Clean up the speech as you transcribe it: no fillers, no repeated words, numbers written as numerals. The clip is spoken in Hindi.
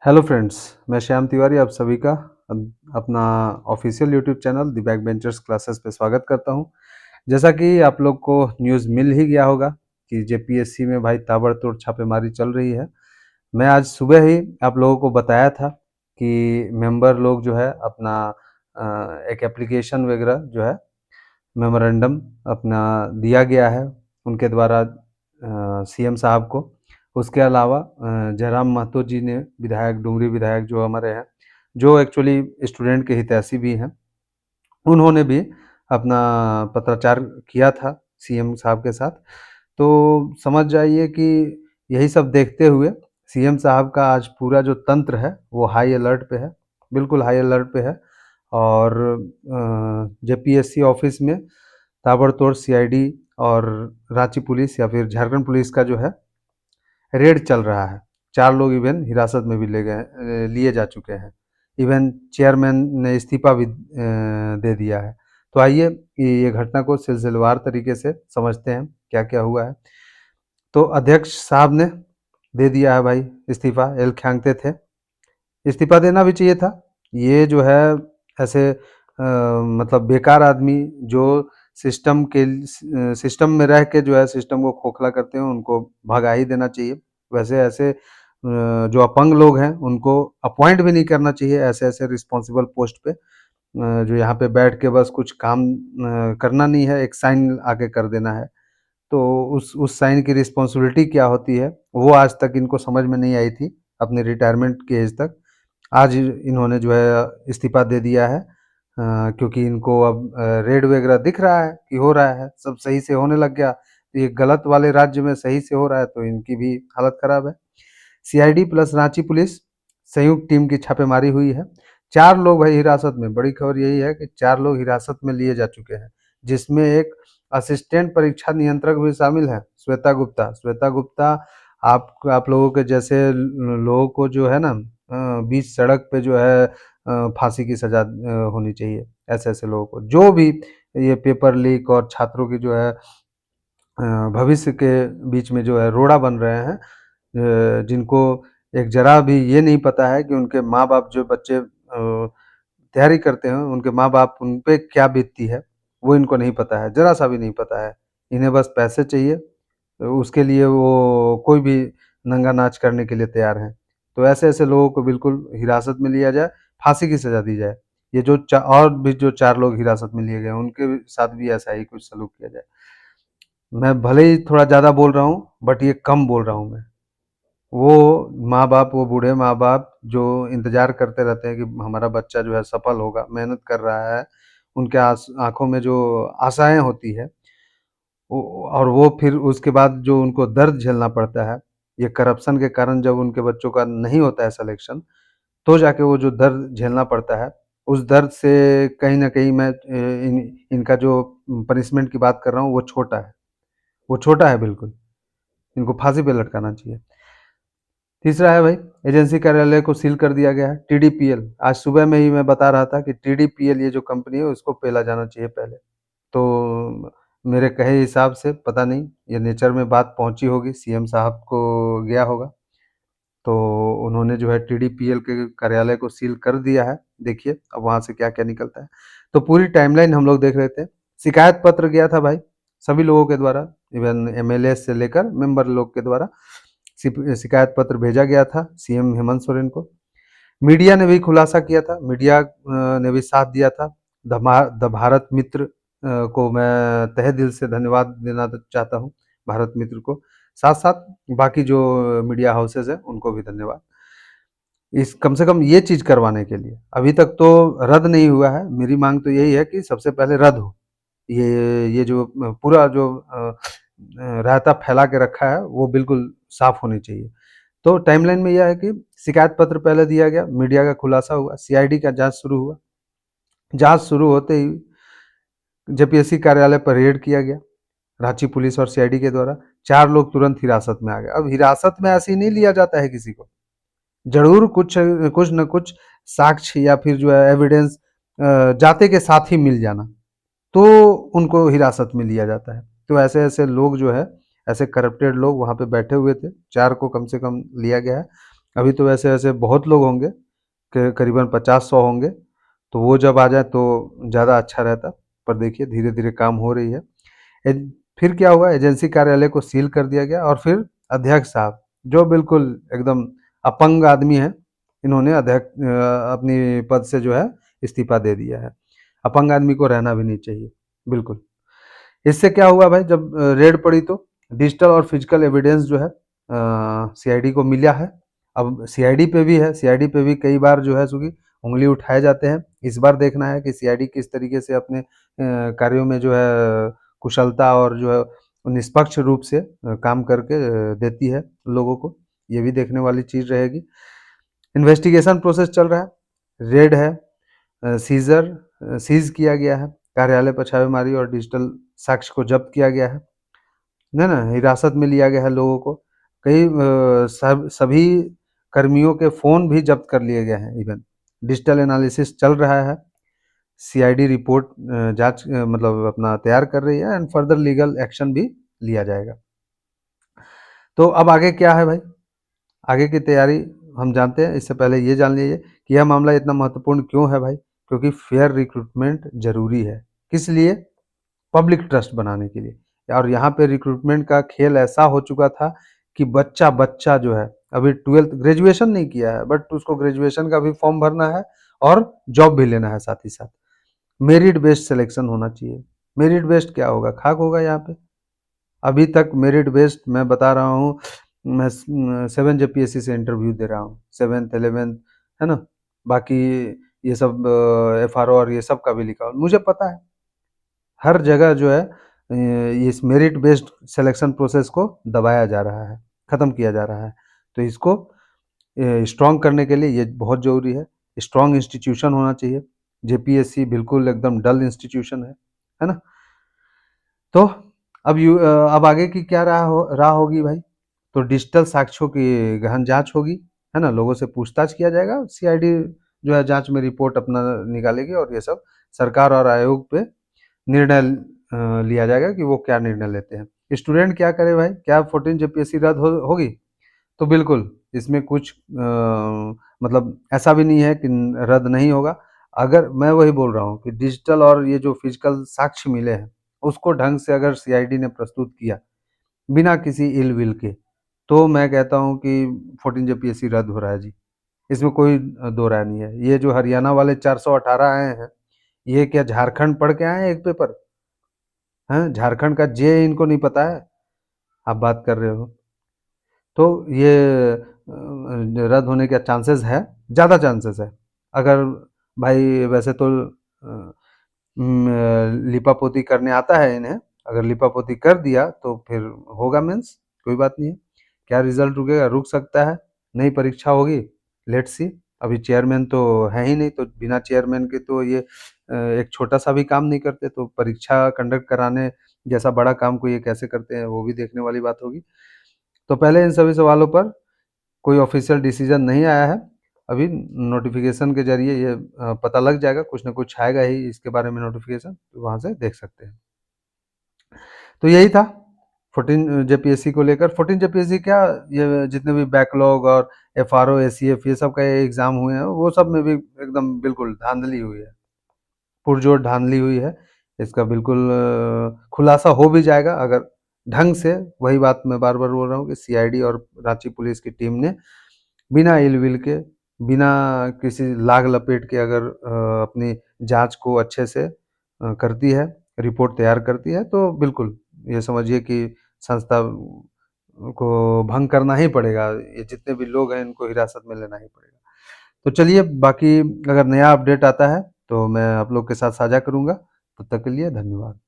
हेलो फ्रेंड्स, मैं श्याम तिवारी आप सभी का अपना official YouTube channel the back benchers classes पे स्वागत करता हूं। जैसा कि आप लोग को न्यूज़ मिल ही गया होगा कि जेपीएससी में भाई ताबड़तोड़ छापेमारी चल रही है। मैं आज सुबह ही आप लोगों को बताया था कि मेंबर लोग जो है अपना एक एप्लीकेशन वगैरह जो है मेमोरेंडम अपना दिया गया है उनके द्वारा सीएम साहब को। उसके अलावा जयराम महतो जी ने विधायक डुमरी विधायक जो हमारे हैं, जो एक्चुअली स्टूडेंट के हितैषी भी हैं, उन्होंने भी अपना पत्राचार किया था सीएम साहब के साथ। तो समझ जाइए कि यही सब देखते हुए सीएम साहब का आज पूरा जो तंत्र है वो हाई अलर्ट पे है, बिल्कुल हाई अलर्ट पे है। और जेपीएससी ऑफिस में ताबड़तोड़ सीआईडी और रांची पुलिस या फिर झारखंड पुलिस का जो है रेड चल रहा है। 4 लोग इवन हिरासत में भी लिए जा चुके हैं। इवन चेयरमैन ने इस्तीफा भी दे दिया है। तो आइए ये घटना को सिलसिलेवार तरीके से समझते हैं क्या-क्या हुआ है। तो अध्यक्ष साहब ने दे दिया है भाई इस्तीफा, एल ख्यांगते थे। इस्तीफा देना भी चाहिए था। ये जो है ऐसे मतलब बेकार आदमी जो सिस्टम में रह के जो है सिस्टम को खोखला करते हैं, उनको भगा ही देना चाहिए। वैसे ऐसे जो अपंग लोग हैं उनको अपॉइंट भी नहीं करना चाहिए ऐसे-ऐसे रिस्पॉन्सिबल पोस्ट पे। जो यहाँ पे बैठ के बस कुछ काम करना नहीं है, एक साइन आके कर देना है। तो उस साइन की रिस्पॉन्सिबिलिटी क्या होती है, वो आज तक इनको समझ में नहीं आई थी, अपने रिटायरमेंट की एज तक। आज इन्होंने जो है इस्तीफा दे दिया है, क्योंकि इनको अब रेड वगैरह दिख रहा है कि हो रहा है, सब सही से होने लग गया। तो ये गलत वाले राज्य में सही से हो रहा है तो इनकी भी हालत खराब है। सीआईडी प्लस रांची पुलिस संयुक्त टीम की छापेमारी हुई है। 4 लोग भाई हिरासत में, बड़ी खबर यही है कि 4 लोग हिरासत में लिए जा चुके हैं, जिसमें एक असिस्टेंट परीक्षा नियंत्रक भी शामिल है, श्वेता गुप्ता। श्वेता गुप्ता आप लोगों के जैसे लोगों को जो है ना बीच सड़क पे जो है फांसी की सजा होनी चाहिए, ऐसे-ऐसे लोगों को। जो भी ये पेपर लीक और छात्रों की जो है भविष्य के बीच में जो है रोड़ा बन रहे हैं, जिनको एक ज़रा भी ये नहीं पता है कि उनके माँ-बाप जो बच्चे तैयारी करते हैं, उनके माँ-बाप उन पे क्या बीतती है, वो इनको नहीं पता है, ज़रा-सा भी नहीं पता है। इन्हें बस पैसे चाहिए, तो उसके लिए वो कोई भी नंगा नाच करने के लिए तैयार हैं। तो ऐसे-ऐसे लोगों को बिल्कुल हिरासत में लिया जाए, फांसी की सज़ा दी जाए। ये जो चा और भी जो 4 लोग हिरासत में लिए गए हैं, उनके साथ भी ऐसा ही कुछ सलूक किया जाए। मैं भले ही थोड़ा ज़्यादा बोल रहा हूँ, बट ये कम बोल रहा हूँ मैं। वो माँ-बाप, वो बूढ़े माँ-बाप जो इंतज़ार करते रहते हैं कि हमारा बच्चा जो है सफल होगा, मेहनत कर रहा है, उनके आँखों में जो आशाएँ होती है, वो और वो फिर उसके बाद जो उनको दर्द झेलना पड़ता है, ये करप्शन के कारण जब उनके बच्चों का नहीं होता है सिलेक्शन, तो जाके वो जो दर्द झेलना पड़ता है, उस दर्द से कहीं न कहीं मैं इनका जो पनिशमेंट की बात कर रहा हूँ, वो छोटा है। वो छोटा है बिल्कुल, इनको फांसी पे लटकाना चाहिए। तीसरा है भाई, एजेंसी कार्यालय को सील कर दिया गया है, टीडीपीएल। आज सुबह में ही मैं बता रहा था कि टीडीपीएल ये जो कंपनी है उसको पेला जाना चाहिए पहले। तो मेरे कहे हिसाब से पता नहीं ये नेचर में बात पहुँची होगी, सीएम साहब को गया होगा। तो उन्होंने जो है टीडीपीएल के कार्यालय को सील कर दिया है। देखिए अब वहाँ से क्या-क्या निकलता है। तो पूरी टाइमलाइन हम लोग देख रहे थे। शिकायत पत्र गया था भाई, सभी लोगों के द्वारा, इवन एमएलए से लेकर मेंबर लोग के द्वारा शिकायत पत्र भेजा गया था सीएम हेमंत सोरेन को। मीडिया ने भी खुलासा किया था, मीडिया ने भी साथ दिया था। द भारत मित्र को मैं तहे दिल से धन्यवाद देना चाहता हूँ, भारत मित्र को। साथ-साथ बाकी जो मीडिया हाउसेज़ हैं, उनको भी धन्यवाद। इस कम से कम ये चीज़ करवाने के लिए। अभी तक तो रद्द नहीं हुआ है, मेरी माँग तो यही है कि सबसे पहले रद्द हो। ये जो पूरा जो रायता फैला के रखा है, वो बिल्कुल साफ़ होनी चाहिए। तो टाइमलाइन में यह है कि शिकायत पत्र पहले दिया गया, मीडिया का खुलासा हुआ, सीआईडी का जाँच शुरू हुआ। जाँच शुरू होते ही जेपीएससी कार्यालय पर रेड किया गया, रांची पुलिस और सीआईडी के द्वारा। 4 लोग तुरंत हिरासत में आ गए। अब हिरासत में ऐसे ही नहीं लिया जाता है किसी को। ज़रूर कुछ न कुछ साक्ष्य या फिर जो है एविडेंस जाते के साथ ही मिल जाना, तो उनको हिरासत में लिया जाता है। तो ऐसे-ऐसे लोग जो है, ऐसे करप्टेड लोग वहाँ पे बैठे हुए थे, 4 को कम से कम लिया गया है। अभी तो वैसे-वैसे बहुत लोग होंगे, क करीबन 50-100 होंगे, तो वो जब आ जाए तो ज़्यादा अच्छा रहता। पर देखिए धीरे-धीरे काम हो रही है। एज फिर क्या हुआ, एजेंसी कार्यालय को सील कर दिया गया और फिर अध्यक्ष साहब, जो बिल्कुल एकदम अपंग आदमी हैं, इन्होंने अपनी पद से जो है इस्तीफ़ा दे दिया है। अपंग आदमी को रहना भी नहीं चाहिए, बिल्कुल। इससे क्या हुआ भाई, जब रेड पड़ी तो डिजिटल और फिजिकल एविडेंस जो है सीआईडी को मिला है। अब सीआईडी पे भी है, सीआईडी पे भी कई बार जो है सो कि उँगली उठाए जाते हैं। इस बार देखना है कि सीआईडी किस तरीके से अपने कार्यों में जो है कुशलता और जो है निष्पक्ष रूप से काम करके देती है लोगों को। ये भी देखने वाली चीज़ रहेगी। इन्वेस्टिगेशन प्रोसेस चल रहा है, रेड है, सीज़ किया गया है, कार्यालय पर छापेमारी और डिजिटल साक्ष्य को जब्त किया गया है ना? हिरासत में लिया गया है लोगों को। कई सब सभी कर्मियों के फ़ोन भी जब्त कर लिए गए हैं इवन। डिजिटल एनालिसिस चल रहा है, सीआईडी रिपोर्ट मतलब अपना तैयार कर रही है एंड फर्दर लीगल एक्शन भी लिया जाएगा। तो अब आगे क्या है भाई? आगे की तैयारी हम जानते हैं, इससे पहले ये जान लीजिए कि यह मामला इतना महत्वपूर्ण क्यों है भाई? क्योंकि फेयर रिक्रूटमेंट ज़रूरी है। किस लिए? पब्लिक ट्रस्ट बनाने के लिए। और यहाँ पे रिक्रूटमेंट का खेल ऐसा हो चुका था कि बच्चा-बच्चा जो है, अभी 12th ग्रेजुएशन नहीं किया है, बट उसको ग्रेजुएशन का भी फॉर्म भरना है और जॉब भी लेना है साथ ही साथ। मेरिट बेस्ड सिलेक्शन होना चाहिए। मेरिट बेस्ड क्या होगा? खाक होगा यहाँ पे। अभी तक मेरिट बेस्ड मैं बता रहा हूँ, मैं 7 जेपीएससी से इंटरव्यू दे रहा हूँ, 7th 11th, है ना? बाकी ये सब एफआरओ और ये सब का भी लिखा हुआ मुझे पता है। हर जगह जो है इस मेरिट बेस्ड सिलेक्शन प्रोसेस को दबाया जा रहा है, ख़त्म किया जा रहा है। तो इसको स्ट्रॉन्ग करने के लिए ये बहुत ज़रूरी है। स्ट्रॉन्ग इंस्टीट्यूशन होना चाहिए। जेपीएससी बिल्कुल एकदम डल इंस्टीट्यूशन है ना? तो अब आगे की क्या राह होगी भाई? तो डिजिटल साक्ष्यों की गहन जाँच होगी, है ना? लोगों से पूछताछ किया जाएगा, सीआईडी जो है जाँच में रिपोर्ट अपना निकालेगी और ये सब सरकार और आयोग पे निर्णय लिया जाएगा कि वो क्या निर्णय लेते हैं। स्टूडेंट क्या करे भाई? क्या 14 जेपीएससी रद्द होगी? तो बिल्कुल, इसमें कुछ मतलब ऐसा भी नहीं है कि रद्द नहीं होगा। अगर मैं वही बोल रहा हूँ कि डिजिटल और ये जो फिजिकल साक्ष्य मिले हैं, उसको ढंग से अगर सीआईडी ने प्रस्तुत किया, बिना किसी इल-विल के, तो मैं कहता हूँ कि 14 जेपीएससी रद्द हो रहा है जी। इसमें कोई दो राय नहीं है। ये जो हरियाणा वाले 418 आए हैं, ये क्या झारखंड पढ़ के आए हैं एक पेपर? हैं? झारखंड का जे इनको नहीं पता है? आप बात कर रहे हो। तो ये रद्द होने का चांसेस है, ज़्यादा चांसेस है। अगर भाई वैसे तो लिपापोती करने आता है इन्हें, अगर लिपापोती कर दिया तो फिर होगा मेंस, कोई बात नहीं है। क्या रिज़ल्ट रुकेगा? रुक सकता है, नई परीक्षा होगी, लेट्स सी। अभी चेयरमैन तो है ही नहीं, तो बिना चेयरमैन के तो ये एक छोटा-सा भी काम नहीं करते, तो परीक्षा कंडक्ट कराने जैसा बड़ा काम को ये कैसे करते हैं, वो भी देखने वाली बात होगी। तो पहले इन सभी सवालों पर कोई ऑफ़िशियल डिसीज़न नहीं आया है। अभी नोटिफ़िकेशन के ज़रिए ये पता लग जाएगा, कुछ न कुछ आएगा ही इसके बारे में नोटिफ़िकेशन, तो वहाँ से देख सकते हैं। तो यही था 14 जेपीएससी को लेकर। 14 जेपीएससी क्या, ये जितने भी बैकलॉग और एफआरओ, एसीएफ ये सब का एग्ज़ाम हुए हैं, वो सब में भी एकदम बिल्कुल धाँधली हुई है, पुरजोर धाँधली हुई है। इसका बिल्कुल खुलासा हो भी जाएगा अगर ढंग से, वही बात मैं बार-बार बोल रहा हूँ कि सीआईडी और रांची पुलिस की टीम ने बिना इल-विल के, बिना किसी लाग लपेट के अगर अपनी जाँच को अच्छे से करती है, रिपोर्ट तैयार करती है, तो बिल्कुल ये समझिए कि संस्था को भंग करना ही पड़ेगा। ये जितने भी लोग हैं, इनको हिरासत में लेना ही पड़ेगा। तो चलिए, बाकी अगर नया अपडेट आता है, तो मैं आप लोग के साथ साझा करूँगा। तब तक के लिए धन्यवाद।